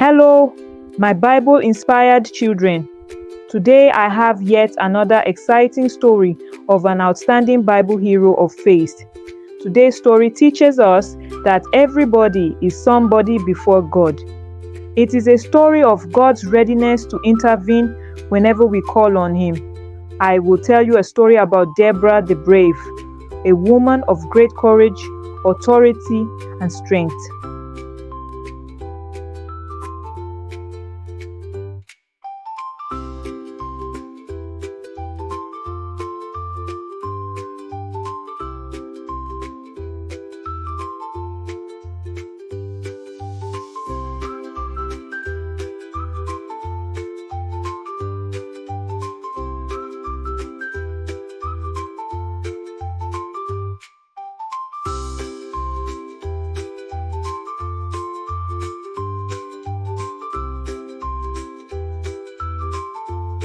Hello, my Bible-inspired children. Today I have yet another exciting story of an outstanding Bible hero of faith. Today's story teaches us that everybody is somebody before God. It is a story of God's readiness to intervene whenever we call on Him. I will tell you a story about Deborah the brave, a woman of great courage, authority, and strength.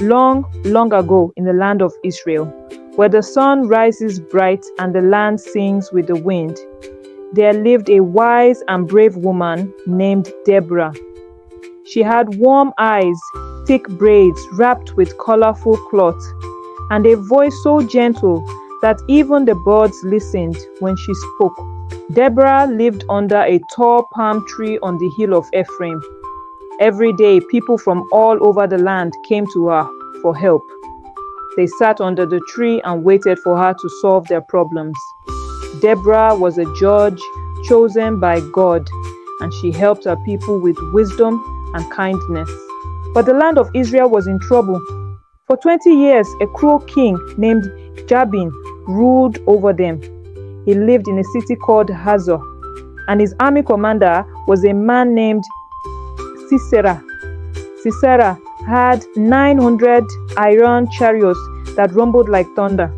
Long, long ago in the land of Israel, where the sun rises bright and the land sings with the wind, there lived a wise and brave woman named Deborah. She had warm eyes, thick braids wrapped with colorful cloth, and a voice so gentle that even the birds listened when she spoke. Deborah lived under a tall palm tree on the hill of Ephraim. Every day, people from all over the land came to her for help. They sat under the tree and waited for her to solve their problems. Deborah was a judge chosen by God, and she helped her people with wisdom and kindness. But the land of Israel was in trouble. For 20 years, a cruel king named Jabin ruled over them. He lived in a city called Hazor, and his army commander was a man named Sisera. Sisera had 900 iron chariots that rumbled like thunder.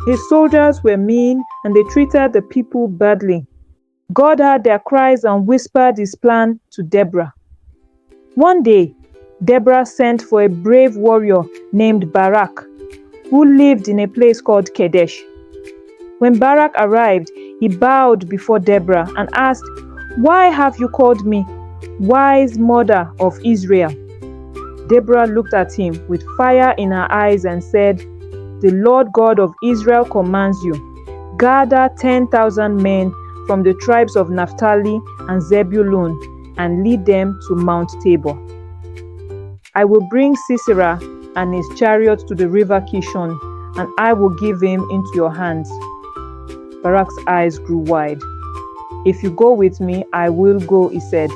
His soldiers were mean and they treated the people badly. God heard their cries and whispered his plan to Deborah. One day, Deborah sent for a brave warrior named Barak, who lived in a place called Kadesh. When Barak arrived, he bowed before Deborah and asked, "Why have you called me, wise mother of Israel?" Deborah looked at him with fire in her eyes and said, "The Lord God of Israel commands you, gather 10,000 men from the tribes of Naphtali and Zebulun and lead them to Mount Tabor. I will bring Sisera and his chariots to the river Kishon, and I will give him into your hands." Barak's eyes grew wide. "If you go with me, I will go," he said.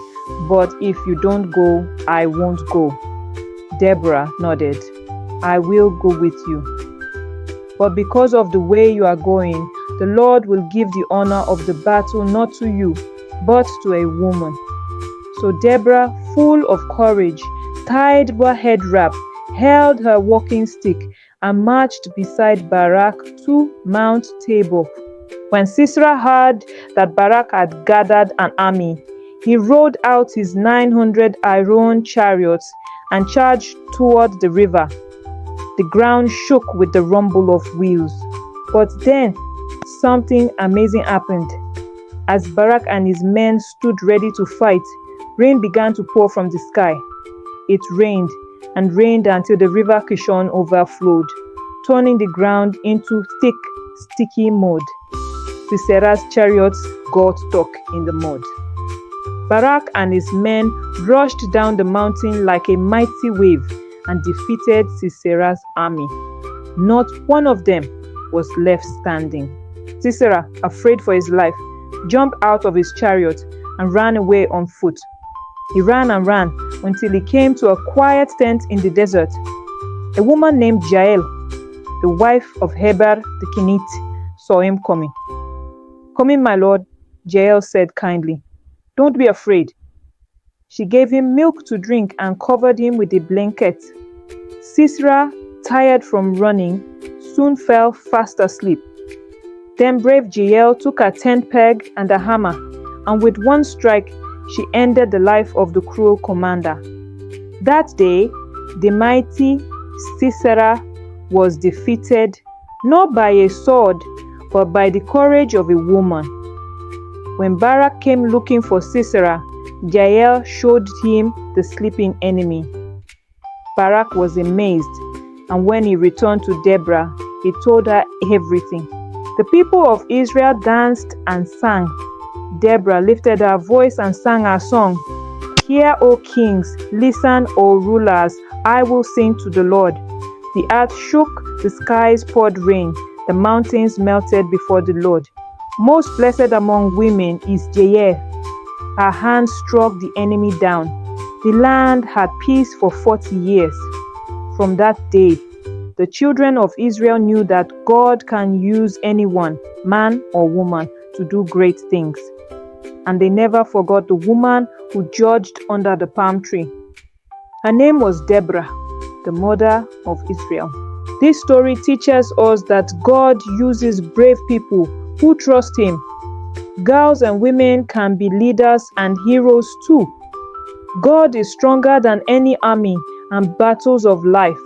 "But if you don't go, I won't go." Deborah nodded. "I will go with you. But because of the way you are going, the Lord will give the honor of the battle not to you, but to a woman." So Deborah, full of courage, tied her head wrap, held her walking stick, and marched beside Barak to Mount Tabor. When Sisera heard that Barak had gathered an army, he rode out his 900 iron chariots and charged toward the river. The ground shook with the rumble of wheels. But then something amazing happened. As Barak and his men stood ready to fight, rain began to pour from the sky. It rained and rained until the river Kishon overflowed, turning the ground into thick, sticky mud. Sisera's chariots got stuck in the mud. Barak and his men rushed down the mountain like a mighty wave and defeated Sisera's army. Not one of them was left standing. Sisera, afraid for his life, jumped out of his chariot and ran away on foot. He ran and ran until he came to a quiet tent in the desert. A woman named Jael, the wife of Heber the Kenite, saw him coming. "Come in, my lord," Jael said kindly. "Don't be afraid." She gave him milk to drink and covered him with a blanket. Sisera, tired from running, soon fell fast asleep. Then brave Jael took a tent peg and a hammer, and with one strike, she ended the life of the cruel commander. That day, the mighty Sisera was defeated not by a sword, but by the courage of a woman. When Barak came looking for Sisera, Jael showed him the sleeping enemy. Barak was amazed, and when he returned to Deborah, he told her everything. The people of Israel danced and sang. Deborah lifted her voice and sang her song. Hear, O kings, listen, O rulers, I will sing to the Lord. The earth shook, the skies poured rain, the mountains melted before the Lord. Most blessed among women is Jael. Her hand struck the enemy down. The land had peace for 40 years. From that day, the children of Israel knew that God can use anyone, man or woman, to do great things. And they never forgot the woman who judged under the palm tree. Her name was Deborah, the mother of Israel. This story teaches us that God uses brave people who trust Him. Girls and women can be leaders and heroes too. God is stronger than any army and battles of life.